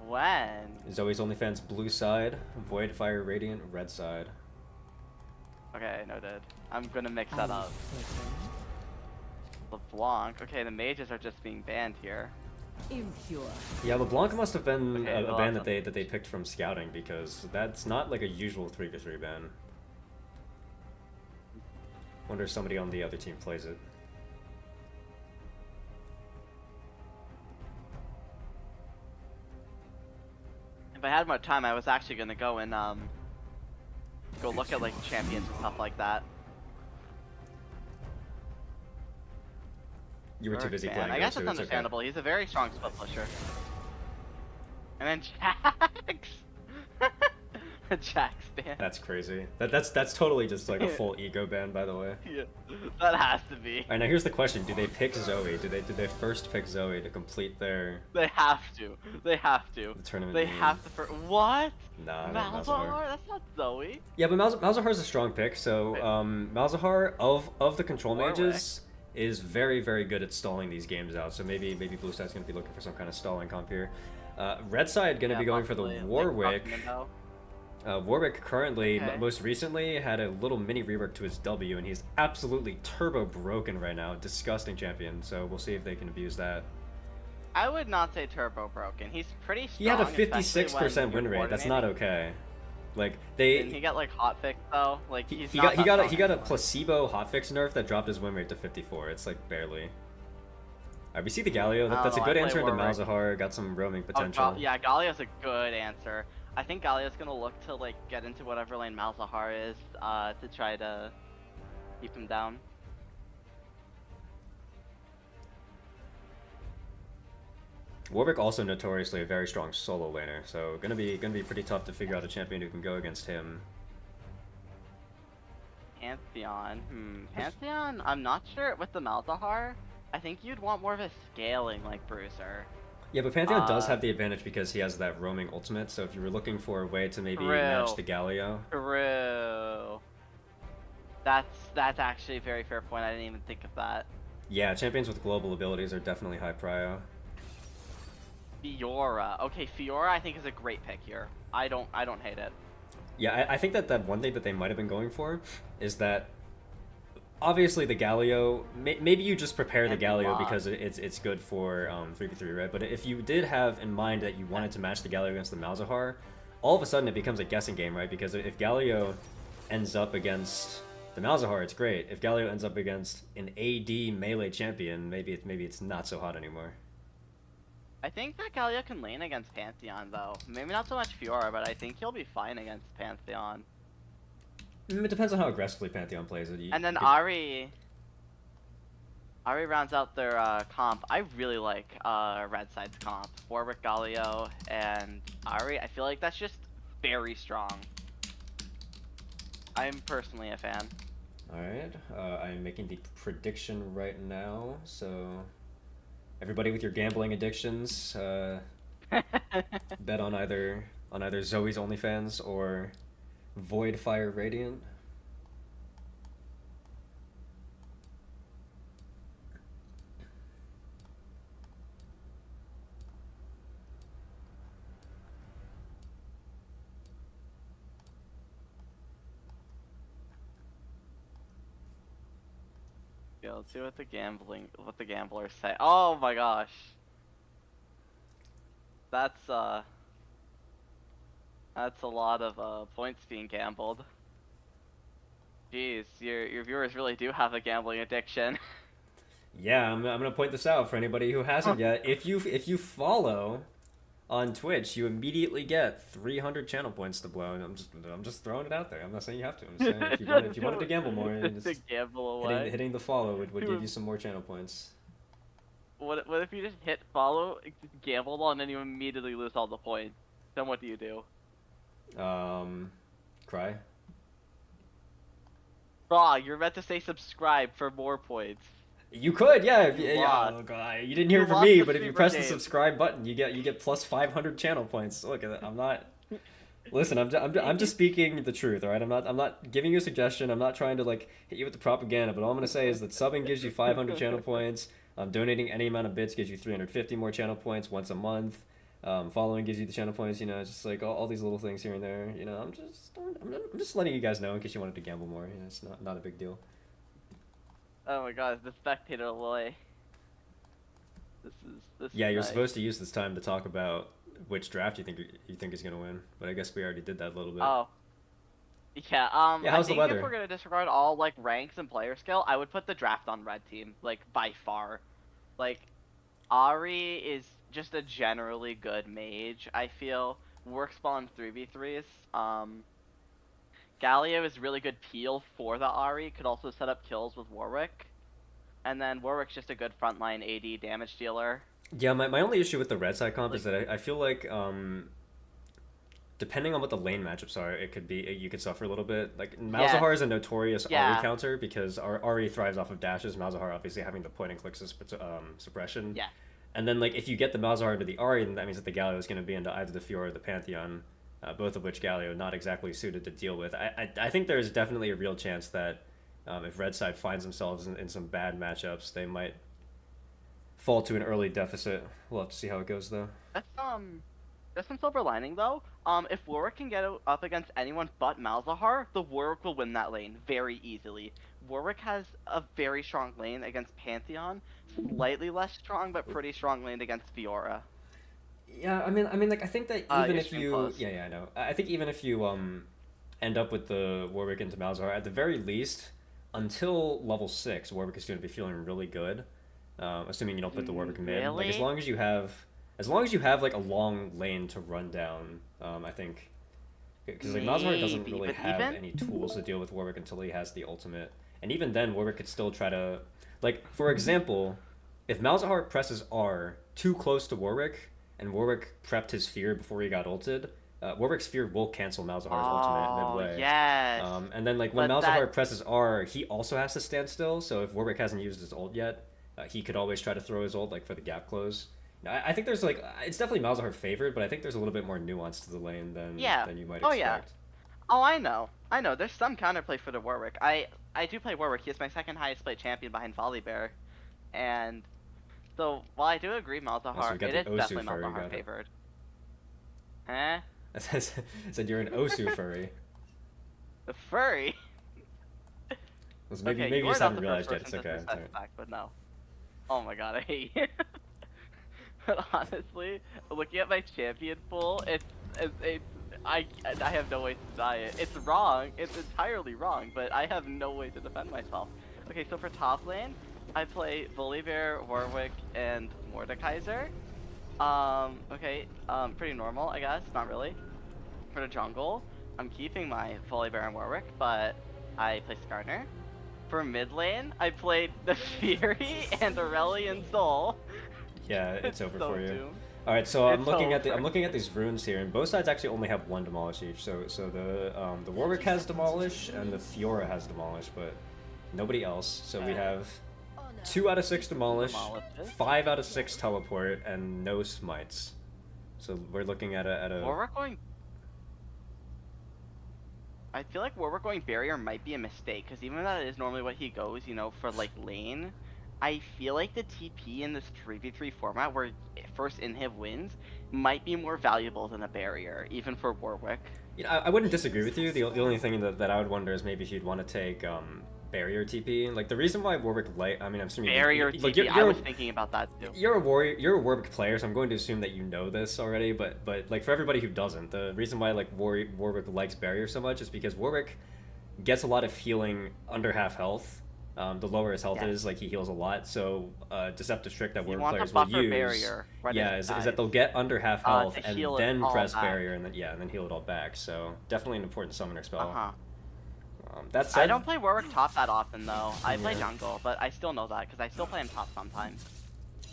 When? Zoe's OnlyFans blue side, Voidfire Radiant red side. Okay, noted. I'm gonna mix that up. LeBlanc. Okay, the mages are just being banned here. Impure. Yeah, LeBlanc must have been Okay, a ban that they picked from scouting, because that's not like a usual 3v3 ban. Wonder if somebody on the other team plays it. If I had more time, I was actually gonna go and go look at like champions and stuff like that. You were too busy Fan. playing. I guess Go, it's so understandable. okay. He's a very strong split pusher. And then Jax. Jax ban. That's crazy. That's totally just like a full ego ban, by the way. Yeah, that has to be. Alright, now here's the question: do they pick Zoe? Did they first pick Zoe to complete their? They have to. They have to. The tournament They game? have to. What? Nah, Malzahar? That's not Zoe. Yeah, but Malzahar's a strong pick. So Malzahar of the control mages is very good at stalling these games out. So maybe blue side's gonna be looking for some kind of stalling comp here. Red side gonna be going for the Warwick. Warwick currently, most recently, had a little mini rework to his W, and he's absolutely turbo broken right now. Disgusting champion, so we'll see if they can abuse that. I would not say turbo broken. He's pretty strong. He had a 56% win rate. That's not okay. Like Didn't he get like hotfix though? Like he got a placebo hotfix nerf that dropped his win rate to 54. It's like barely. Alright, we see the Galio. That's a good answer into Malzahar. Got some roaming potential. Yeah, Galio's a good answer. I think Galio's gonna look to like get into whatever lane Malzahar is to try to keep him down. Warwick also notoriously a very strong solo laner, so gonna be pretty tough to figure out a champion who can go against him. Pantheon. Pantheon? I'm not sure with the Malzahar. I think you'd want more of a scaling like Bruiser. Yeah, but Pantheon does have the advantage because he has that roaming ultimate, so if you were looking for a way to maybe match the Galio. True. That's actually a very fair point. I didn't even think of that. Yeah, champions with global abilities are definitely high prio. Fiora. Okay, Fiora I think is a great pick here. I don't hate it. Yeah, I think that one thing that they might have been going for is that obviously the Galio, maybe you just prepare the Galio because it's good for 3v3, right? But if you did have in mind that you wanted to match the Galio against the Malzahar, all of a sudden it becomes a guessing game, right? Because if Galio ends up against the Malzahar, it's great. If Galio ends up against an AD melee champion, maybe it's not so hot anymore. I think that Galio can lane against Pantheon though. Maybe not so much Fiora, but I think he'll be fine against Pantheon. It depends on how aggressively Pantheon plays it. And then Ahri rounds out their comp. I really like Red Side's comp. Warwick, Galio, and Ahri. I feel like that's just very strong. I'm personally a fan. Alright, I'm making the prediction right now, so everybody with your gambling addictions, bet on either Zoe's OnlyFans or Voidfire Radiant. Yeah, let's see what the gamblers say. Oh my gosh. That's a lot of points being gambled. Jeez, your viewers really do have a gambling addiction. Yeah, I'm gonna point this out for anybody who hasn't yet. If you follow on Twitch, you immediately get 300 channel points to blow. And I'm just throwing it out there. I'm not saying you have to. I'm just saying if you wanted to gamble more, just gamble away. Hitting the follow would give you some more channel points. What if you just hit follow, gamble, and then you immediately lose all the points? Then what do you do? Cry. Wrong. You're meant to say subscribe for more points. You could, yeah. Oh god, you didn't hear it from me, but if you press the subscribe button, you get plus 500 channel points. Look, I'm not. Listen, I'm just speaking the truth, all right? I'm not giving you a suggestion. I'm not trying to like hit you with the propaganda. But all I'm gonna say is that subbing gives you 500 channel points. Donating any amount of bits gives you 350 more channel points once a month. Following gives you the channel points, you know, just like all these little things here and there. You know, I'm just letting you guys know in case you wanted to gamble more. You know, it's not a big deal. Oh my god, the spectator Loy. This Yeah, is you're nice. supposed to use this time to talk about which draft you think is gonna win, but I guess we already did that a little bit. Oh. Yeah, Yeah, I how's the think if weather? we're gonna disregard all, like, ranks and player skill, I would put the draft on red team, like, by far. Like, Ari is just a generally good mage, I feel. Works well in 3v3s. Galio is really good peel for the Ari, could also set up kills with Warwick. And then Warwick's just a good frontline AD damage dealer. Yeah, my only issue with the red side comp Like, is that I feel like depending on what the lane matchups are, it could be you could suffer a little bit. Like yes, Malzahar is a notorious yeah, Ari counter because Ari thrives off of dashes. Malzahar obviously having the point and click suppression. yeah. And then like if you get the Malzahar into the Ari, then that means that the Galio is going to be into either the Fiora or the Pantheon, both of which Galio not exactly suited to deal with. I think there's definitely a real chance that if red side finds themselves in some bad matchups, they might fall to an early deficit. We'll have to see how it goes though. That's there's some silver lining though. If Warwick can get up against anyone but Malzahar, the Warwick will win that lane very easily. Warwick has a very strong lane against Pantheon, slightly less strong but pretty strong lane against Fiora. Yeah, like I think that even Your if stream you, closed. I know. I think even if you end up with the Warwick into Malzahar, at the very least, until level 6, Warwick is going to be feeling really good. Assuming you don't put the Warwick mid. Really? Like as long as you have like a long lane to run down, I think, because like Malzahar doesn't Maybe, really but have even any tools to deal with Warwick until he has the ultimate, and even then Warwick could still try to, like for example, if Malzahar presses R too close to Warwick and Warwick prepped his fear before he got ulted, Warwick's fear will cancel Malzahar's ultimate midway. Yes. And then like when But Malzahar that presses R, he also has to stand still. So if Warwick hasn't used his ult yet, he could always try to throw his ult like for the gap close. I think there's like it's definitely Malzahar favored, but I think there's a little bit more nuance to the lane than yeah. you might Oh expect. yeah. Oh, I know. I know. There's some counterplay for the Warwick. I do play Warwick. He is my second highest played champion behind Volibear. And so while I do agree Malzahar, got it the is Osu definitely furry, Malzahar got it. favored. Eh? I said you're an Osu furry. The furry. Maybe Okay, you are just not haven't the realized first yet. It's person to okay. say It's alright. that fact, but no. Oh my god, I hate you. But honestly, looking at my champion pool, I have no way to deny it. It's wrong. It's entirely wrong, but I have no way to defend myself. Okay, so for top lane, I play Volibear, Warwick, and Mordekaiser. Okay, pretty normal, I guess. Not really. For the jungle, I'm keeping my Volibear and Warwick, but I play Skarner. For mid lane, I played the Fury and Aurelion Soul. Yeah, it's over so for you. doomed. All right, so I'm It's looking over. I'm looking at these runes here, and both sides actually only have one demolish each. So the Warwick has demolish and the Fiora has demolish, but nobody else. So we have 2 out of 6 demolish, Demolishes. 5 out of 6 teleport, and no smites. So we're looking at a Warwick going. I feel like Warwick going barrier might be a mistake, because even though that is normally what he goes, you know, for like lane, I feel like the TP in this 3v3 format where first inhib wins might be more valuable than a barrier, even for Warwick. You know, I wouldn't disagree with you. The only thing that I would wonder is maybe if you'd want to take barrier TP. Like the reason why Warwick I'm assuming Barrier like, TP, I was thinking about that too. You're a Warwick player, so I'm going to assume that you know this already. But like for everybody who doesn't, the reason why like Warwick likes barrier so much is because Warwick gets a lot of healing under half health. The lower his health is, like he heals a lot. So deceptive trick that Warwick players will use, barrier right is that they'll get under half health and heal it then all press back. barrier and then heal it all back. So definitely an important summoner spell. Uh-huh. That said, I don't play Warwick top that often though. I play jungle, but I still know that because I still play him top sometimes.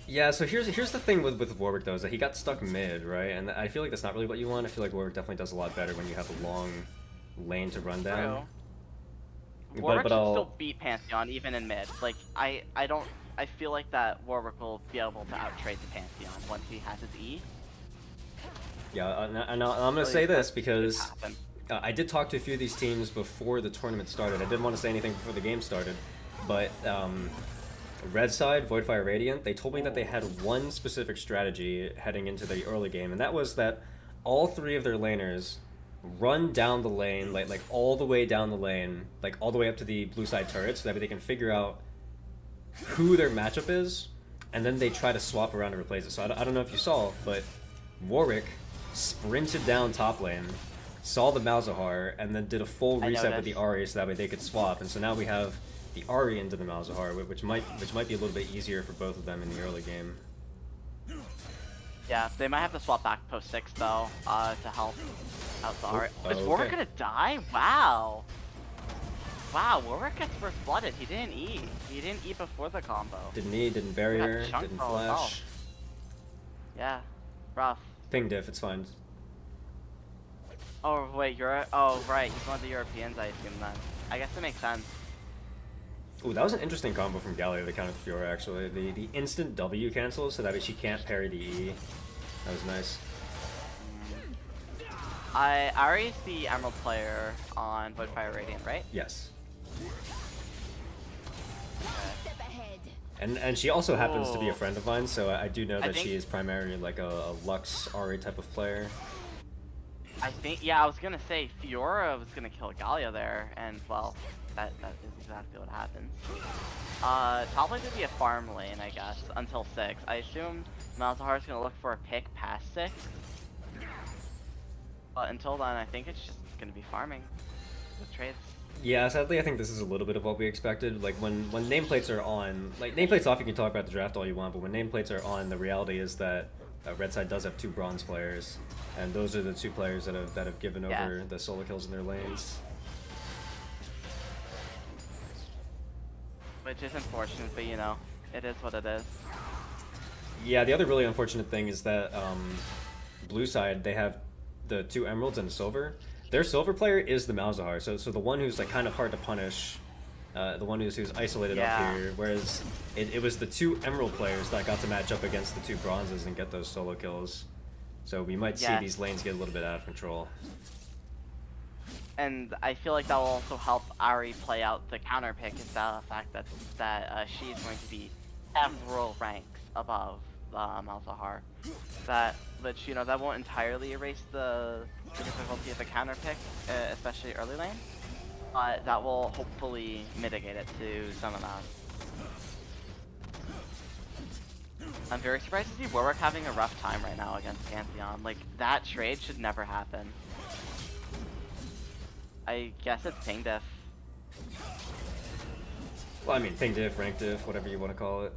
Yeah, so here's the thing with Warwick though, is that he got stuck mid, right? And I feel like that's not really what you want. I feel like Warwick definitely does a lot better when you have a long lane to run down. True. Warwick but should I'll... still beat Pantheon even in mid. Like I feel like that Warwick will be able to outtrade the Pantheon once he has his E. Yeah, and I'm gonna say this because I did talk to a few of these teams before the tournament started. I didn't want to say anything before the game started, but Red side, Voidfire Radiant, they told me that they had one specific strategy heading into the early game, and that was that all three of their laners run down the lane, like all the way down the lane, like all the way up to the blue side turret, so that way they can figure out who their matchup is, and then they try to swap around and replace it. So I don't know if you saw, but Warwick sprinted down top lane, saw the Malzahar, and then did a full reset with the Ahri so that way they could swap. And so now we have the Ahri into the Malzahar, which might be a little bit easier for both of them in the early game. Yeah, they might have to swap back post 6 though, to help out the Ahri. Is Warwick gonna die? Wow. Wow, Warwick gets first blooded. He didn't eat. He didn't eat before the combo. Didn't eat, didn't barrier, didn't flash. Yeah, rough. Ping diff, it's fine. Oh wait, oh right, he's one of the Europeans, I assume then. I guess it makes sense. Ooh, that was an interesting combo from Galio to counter Fiora actually. The instant W cancels so that way she can't parry the E. That was nice. Ahri's the Emerald player on Voidfire Radiant, right? Yes. Okay. And she also happens to be a friend of mine, so I do know that she is primarily like a Lux Ahri type of player. I think, yeah, I was gonna say Fiora was gonna kill Galio there, and well, that is exactly what happens. Top lane would be a farm lane, I guess, until 6. I assume Malzahar's gonna look for a pick past 6. But until then, I think it's just gonna be farming with trades. Yeah, sadly, I think this is a little bit of what we expected. Like when nameplates are on, like nameplates off, you can talk about the draft all you want, but when nameplates are on, the reality is that Red side does have 2 bronze players, and those are the 2 players that have given over the solo kills in their lanes. Which is unfortunate, but you know, it is what it is. Yeah, the other really unfortunate thing is that blue side, they have the 2 emeralds and a silver. Their silver player is the Malzahar, so the one who's like kind of hard to punish, the one who's isolated up here. Whereas it was the 2 emerald players that got to match up against the 2 bronzes and get those solo kills. So we might see these lanes get a little bit out of control. And I feel like that will also help Ahri play out the counter pick, is the fact that she's going to be several ranks above Malzahar. Which, you know, that won't entirely erase the difficulty of the counter pick, especially early lane, but that will hopefully mitigate it to some amount. I'm very surprised to see Warwick having a rough time right now against Pantheon. Like, that trade should never happen. I guess it's ping diff. Well, I mean, ping diff, rank diff, whatever you want to call it.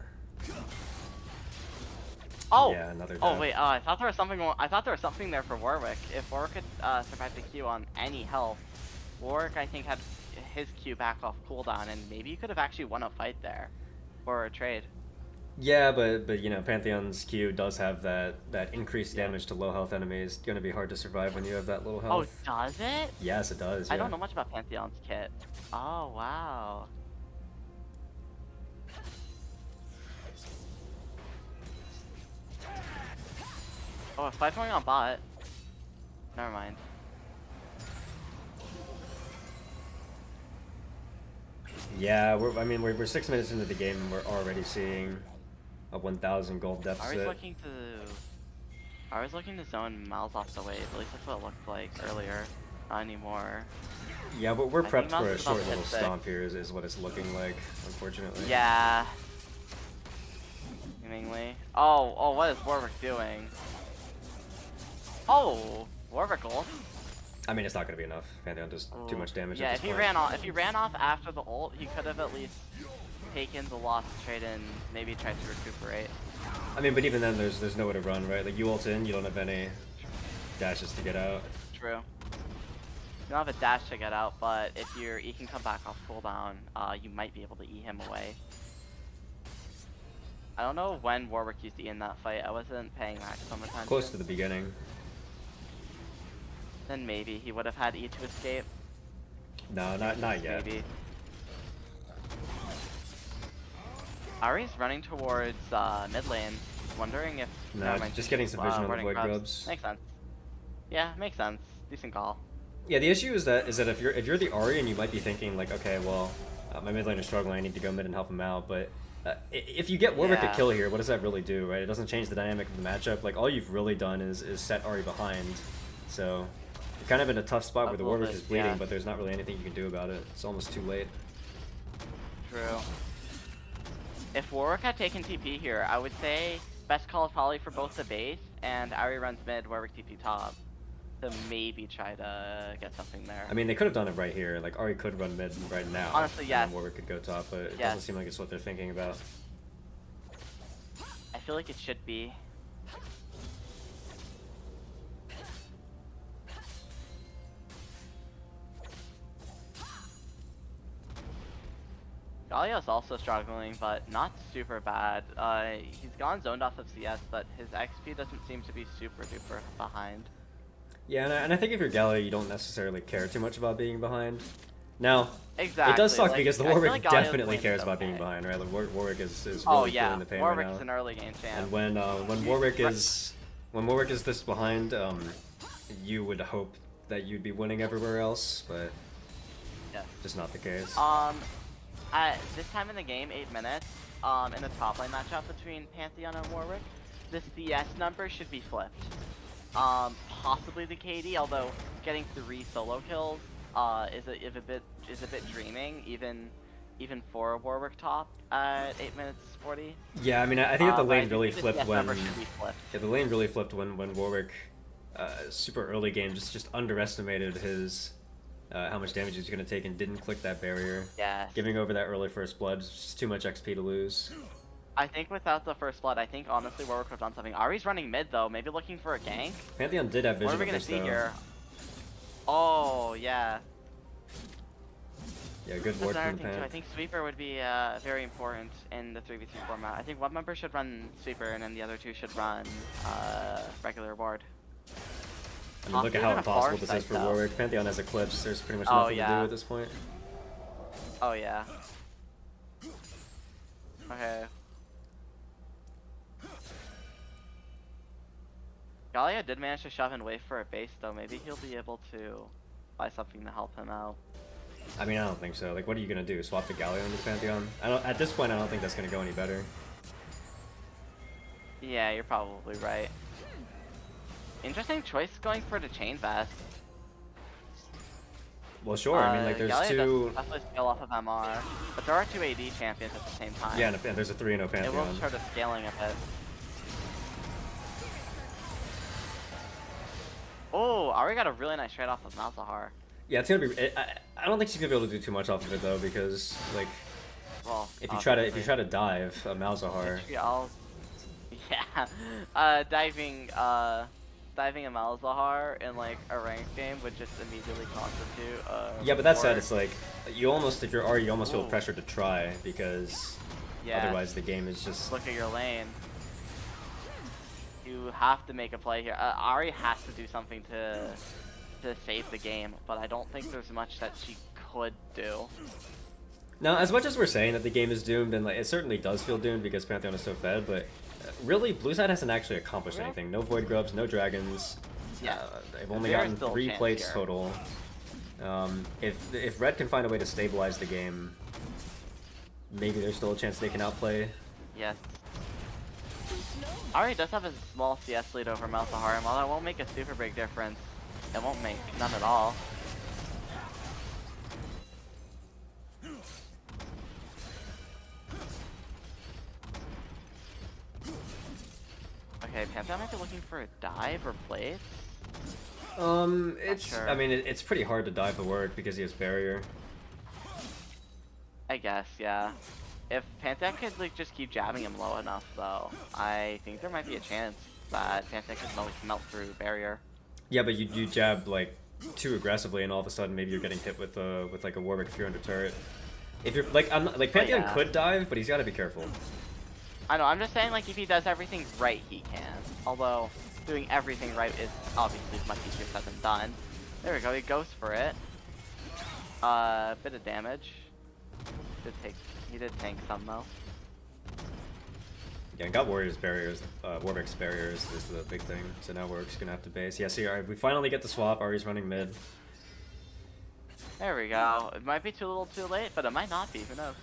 Oh! Yeah, another diff. Oh wait, I thought there was something. I thought there was something there for Warwick. If Warwick could survive the Q on any health, Warwick I think had his Q back off cooldown, and maybe he could have actually won a fight there, or a trade. Yeah, but you know, Pantheon's Q does have that increased damage to low health enemies. It's gonna be hard to survive when you have that low health. Oh, does it? Yes, it does. I don't know much about Pantheon's kit. Oh wow. Oh, a fight going on bot. Never mind. Yeah, we're 6 minutes into the game and we're already seeing a 1,000 gold deficit. I was looking to zone Mal's off the wave. At least that's what it looked like earlier. Not anymore. Yeah, but we're prepped for a short little stomp here. Is what it's looking like, unfortunately. Yeah. Seemingly. Oh, what is Warwick doing? Oh, Warwick ult. I mean, it's not gonna be enough. Pantheon does too much damage. Yeah, if he ran off after the ult, he could have at least taken the lost trade and maybe tried to recuperate. I mean, but even then, there's nowhere to run, right? Like you ult in, you don't have any dashes to get out. True. You don't have a dash to get out, but if he can come back off cooldown, you might be able to E him away. I don't know when Warwick used to E in that fight. I wasn't paying that so much attention. Close to the beginning. Then maybe he would have had E to escape. No, not yet. Maybe. Ahri's running towards mid lane, wondering if. No, just getting some vision on the Void Grubs. Makes sense. Yeah, makes sense. Decent call. Yeah, the issue is that if you're the Ahri and you might be thinking like, okay, well, my mid lane is struggling, I need to go mid and help him out, but If you get Warwick to kill here, what does that really do, right? It doesn't change the dynamic of the matchup. Like, all you've really done is set Ahri behind. So, you're kind of in a tough spot where the Warwick is bleeding, but there's not really anything you can do about it. It's almost too late. True. If Warwick had taken TP here, I would say best call is probably for both the base and Ahri runs mid, Warwick TP top. To maybe try to get something there. I mean, they could have done it right here. Like, Ahri could run mid right now. Honestly, yes. And Warwick could go top, but it doesn't seem like it's what they're thinking about. I feel like it should be. Galio's also struggling, but not super bad. He's gone zoned off of CS, but his XP doesn't seem to be super duper behind. Yeah, and I think if you're Galio, you don't necessarily care too much about being behind. Now, exactly. It does suck like, because the Warwick like definitely cares about being behind, right? Like, Warwick is really feeling the pain right now. Warwick's an early game champ. And when Warwick is this behind, you would hope that you'd be winning everywhere else, but just not the case. At this time in the game, 8 minutes, in the top lane matchup between Pantheon and Warwick, the CS number should be flipped. Possibly the KD, although getting 3 solo kills is a bit dreaming, even for a Warwick top at 8 minutes 40. Yeah, I mean, I think that the lane really flipped when the lane really flipped when Warwick super early game just underestimated his how much damage he was going to take and didn't click that barrier. Yes. Giving over that early first blood is just too much XP to lose. I think without the first blood, I think honestly Warwick would have done something. Ahri's running mid though, maybe looking for a gank. Pantheon did have vision. What are we gonna see here? Oh yeah. Yeah, good ward from Pan. I think sweeper would be very important in the 3v3 format. I think one member should run sweeper and then the other two should run regular ward. I mean, look at how impossible this is for Warwick. Pantheon has Eclipse. There's pretty much nothing to do at this point. Oh yeah. Okay. Galio did manage to shove and wait for a base though. Maybe he'll be able to buy something to help him out. I mean, I don't think so. Like, what are you gonna do? Swap the Galio into Pantheon? At this point, I don't think that's gonna go any better. Yeah, you're probably right. Interesting choice going for the chain vest. Well, sure. I mean, like, there's Galio definitely scale off of MR, but there are 2 AD champions at the same time. Yeah, and there's a 3-0 Pantheon. It will start scaling a bit. Oh, Ahri got a really nice trade off of Malzahar. Yeah, it's gonna be. I don't think she's gonna be able to do too much off of it though, because like, well, if you try to dive a Malzahar. Yeah, diving a Malzahar in like a ranked game would just immediately constitute. Yeah, but that said, it's like you almost, if you're Ahri, you almost feel pressured to try because otherwise the game is just. Look at your lane. You have to make a play here. Ahri has to do something to save the game, but I don't think there's much that she could do. Now, as much as we're saying that the game is doomed, and like it certainly does feel doomed because Pantheon is so fed, but really, Blue side hasn't actually accomplished anything. No Void Grubs, no Dragons. Yeah, they've only gotten 3 plates total. If Red can find a way to stabilize the game, maybe there's still a chance they can outplay. Yes. Ahri does have a small CS lead over Malzahar, and while that won't make a super big difference, it won't make none at all. Okay, Pantheon might be looking for a dive or plates. It's. Sure. I mean, it's pretty hard to dive the word because he has barrier. I guess, yeah. If Pantheon could like just keep jabbing him low enough, though, I think there might be a chance that Pantheon could melt through barrier. Yeah, but you jab like too aggressively, and all of a sudden maybe you're getting hit with like a Warwick 300 turret. If you're like, Pantheon could dive, but he's got to be careful. I know. I'm just saying, like, if he does everything right, he can. Although doing everything right is obviously much easier said than done. There we go. He goes for it. Bit of damage. He did tank some though. Yeah, and got Warrior's barriers. Warwick's barriers is the big thing. So now Warwick's gonna have to base. Yeah, see, alright, we finally get the swap. Ahri's running mid. There we go. It might be too little too late, but it might not be. Who knows?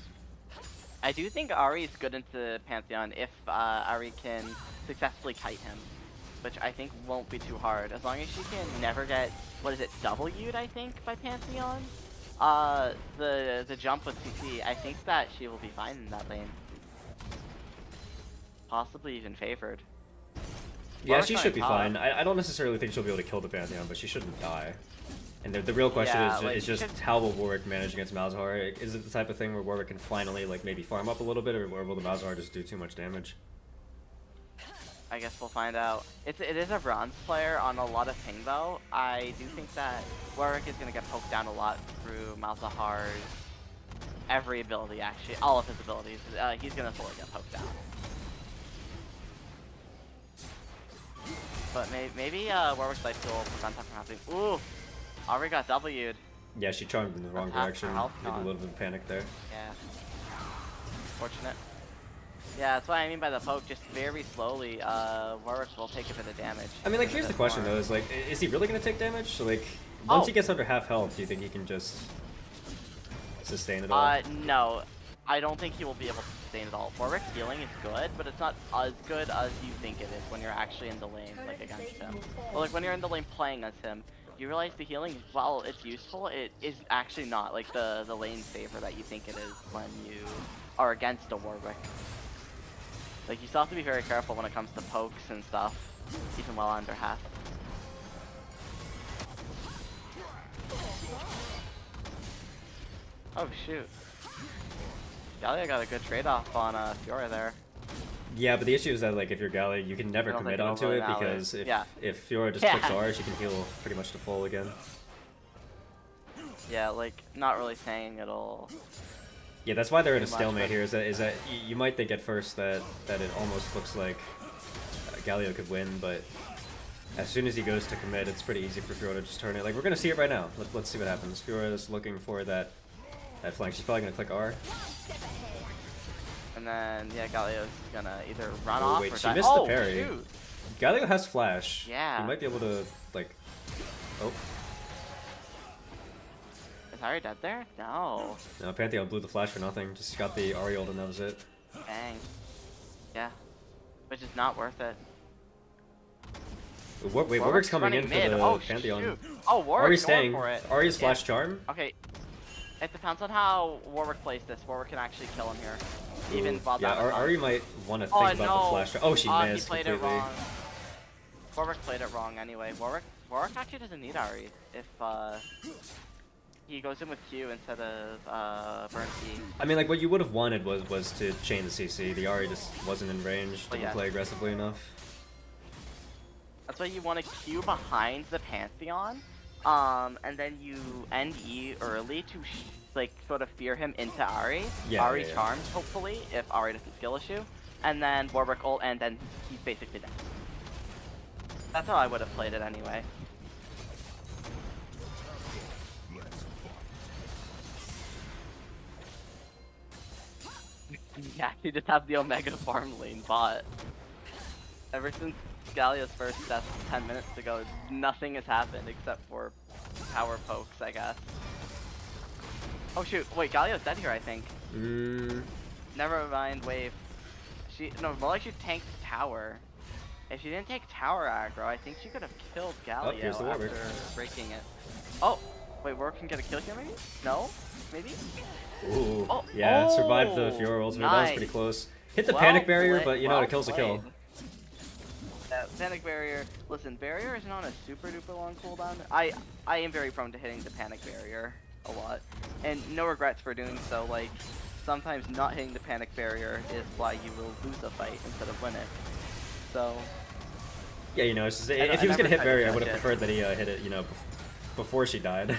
I do think Ari is good into Pantheon if Ari can successfully kite him, which I think won't be too hard. As long as she can never get, what is it, W'd, I think, by Pantheon? The jump with CC, I think that she will be fine in that lane. Possibly even favored. Yeah, she should be fine. I don't necessarily think she'll be able to kill the Pantheon, but she shouldn't die. And the real question is just how will Warwick manage against Malzahar? Is it the type of thing where Warwick can finally like maybe farm up a little bit, or will the Malzahar just do too much damage? I guess we'll find out. It is a bronze player on a lot of ping though. I do think that Warwick is gonna get poked down a lot through Malzahar's every ability, actually, all of his abilities. He's gonna fully get poked down. But maybe Warwick's life steal will prevent that from happening. Ooh, Ari got W'd. Yeah, she charmed in the wrong direction. Maybe a little bit of panic there. Yeah. Fortunate. Yeah, that's what I mean by the poke. Just very slowly, Warwick will take a bit of damage. I mean, like, here's the question though: is like, is he really gonna take damage? So, like, once he gets under half health, do you think he can just sustain it all? No. I don't think he will be able to sustain it all. Warwick's healing is good, but it's not as good as you think it is when you're actually in the lane, like, against him. Well, like, when you're in the lane playing as him, you realize the healing, while it's useful, it is actually not, like, the lane saver that you think it is when you are against a Warwick. Like, you still have to be very careful when it comes to pokes and stuff, even while under half. Oh, shoot. Gallia got a good trade-off on Fiora there. Yeah, but the issue is that, like, if you're Gallia, you can never commit onto it, because if Fiora just clicks R, she can heal pretty much to full again. Yeah, like, not really saying it'll... Yeah, that's why they're in a stalemate here, is that you might think at first that it almost looks like Gallia could win, but as soon as he goes to commit, it's pretty easy for Fiora to just turn it. Like, we're gonna see it right now. Let's see what happens. Fiora is looking for that flank. She's probably gonna click R. And then, yeah, Galio's gonna either run off or die. She missed the parry. Shoot. Galio has flash. Yeah. He might be able to, like... Oh. Is Ari dead there? No. No, Pantheon blew the flash for nothing. Just got the Ari ult and that was it. Dang. Yeah. Which is not worth it. Wait, Warwick's coming in for the Pantheon. Shoot. Oh, Warwick's Ari's staying. for it. Ari's flash charm? Okay. It depends on how Warwick plays this. Warwick can actually kill him here. Even while yeah, Ari might want to think about the flash. Oh, she missed he played completely. It wrong. Warwick played it wrong anyway. Warwick actually doesn't need Ari if he goes in with Q instead of burn P. I mean, like, what you would have wanted was to chain the CC. The Ari just wasn't in range, didn't play aggressively enough. That's why you want to Q behind the Pantheon, and then you end E early to like sort of fear him into Ari. Yeah, Ari charms, hopefully, if Ari doesn't skill issue, and then Warwick ult, and then he's basically dead. That's how I would have played it anyway. Yeah, you just have the Omega farm lane bot. Ever since Gallia's first death 10 minutes ago, nothing has happened except for power pokes, I guess. Oh shoot, wait, Gallia's dead here, I think. Never mind, wave. No, more like she tanked tower. If she didn't take tower aggro, I think she could have killed Gallia after breaking it. Oh, wait, Warwick can get a kill here maybe? No? Maybe? Ooh, yeah, survived the Fiora ultimate, that was pretty close. Hit the panic barrier, but you know, it kills a kill. Panic barrier. Listen, barrier isn't on a super duper long cooldown. I am very prone to hitting the panic barrier a lot, and no regrets for doing so. Like, sometimes not hitting the panic barrier is why you will lose a fight instead of win it. So. Yeah, you know, it's just, if he was gonna hit barrier, I would have preferred that he hit it, you know, before she died.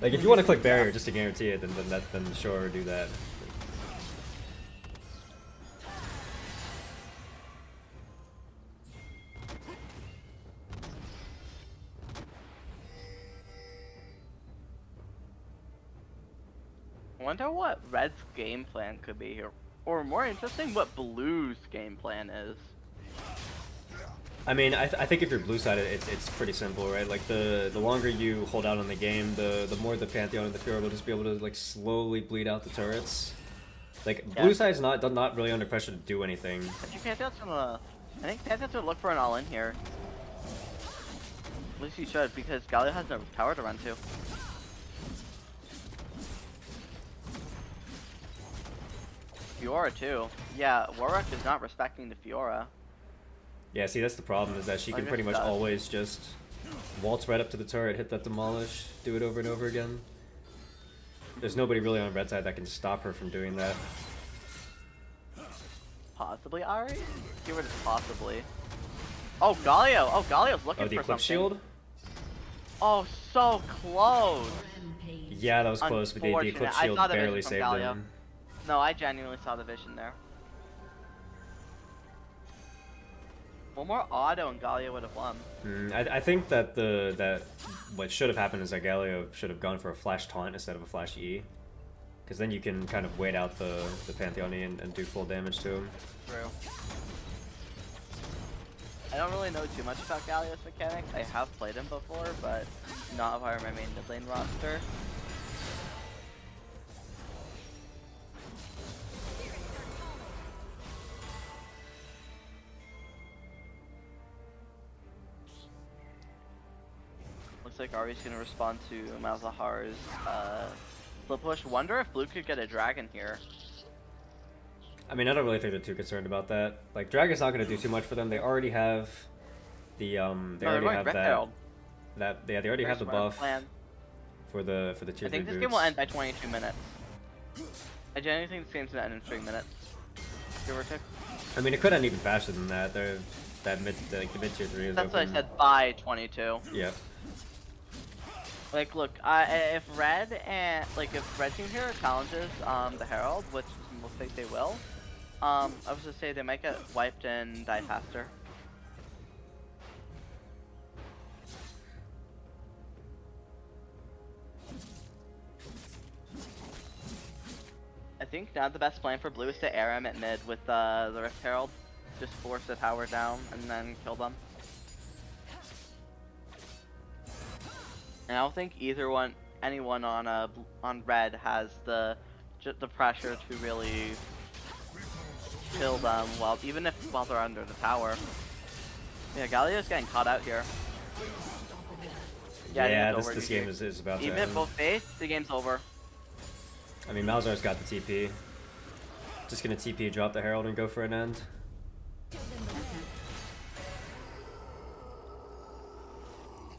Like, if you want to click barrier just to guarantee it, then sure, do that. I wonder what Red's game plan could be here. Or more interesting, what Blue's game plan is. I mean, I think if you're blue sided, it's pretty simple, right? Like, the longer you hold out on the game, the more the Pantheon and the Fiora will just be able to, like, slowly bleed out the turrets. Like Yeah. blue side's not really under pressure to do anything. I think Pantheon's gonna. I think Pantheon's gonna look for an all-in here. At least he should, because Galio has no tower to run to. Fiora too. Yeah, Warwick is not respecting the Fiora. Yeah, see that's the problem is that she can pretty much always just waltz right up to the turret, hit that demolish, do it over and over again. There's nobody really on red side that can stop her from doing that. Possibly Ari? Give it possibly. Oh, Galio! Oh, Galio's looking Oh, the for Eclipse something. Shield? Oh, so close! Yeah, that was close, but the Eclipse Shield barely saved him. No, I genuinely saw the vision there. One more auto and Galio would have won. I think that what should have happened is that Galio should have gone for a flash taunt instead of a flash E. Because then you can kind of wait out the Pantheon and do full damage to him. True. I don't really know too much about Galio's mechanics. I have played him before, but not via my main mid lane roster. Looks like Ari's gonna respond to Malzahar's flip push. Wonder if Blue could get a dragon here. I mean, I don't really think they're too concerned about that. Like, Dragon's not going to do too much for them. They already have the they already have they already have the buff for the tier 3 I think this boots. game will end by 22 minutes. I genuinely think this game's gonna end in 3 minutes. Give or take. I mean, it could end even faster than that. The mid tier 3 is That's open. what I said, by 22. Yeah. Like, look, if Red team here challenges the Herald, which looks like they will, I was gonna say they might get wiped and die faster. I think now the best plan for Blue is to air him at mid with the Rift Herald. Just force the tower down and then kill them. And I don't think anyone on red has the pressure to really kill them while they're under the tower. Yeah, Galio's getting caught out here. Yeah, this game is about to end. Even if both face, the game's over. I mean, Malzar's got the TP. Just gonna TP, drop the Herald, and go for an end.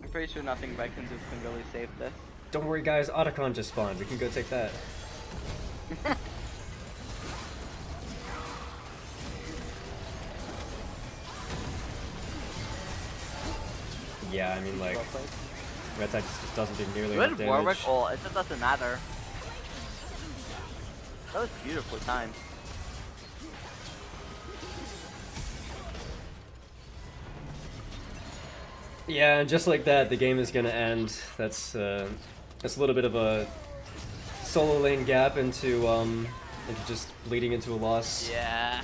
I'm pretty sure nothing Red can do can really save this. Don't worry, guys. Otacon just spawned. We can go take that. Yeah, I mean, like, red side just doesn't do nearly enough damage. Warwick ult, it just doesn't matter. That was beautifully timed. Yeah, and just like that, the game is gonna end. That's a little bit of a solo lane gap into just bleeding into a loss. Yeah.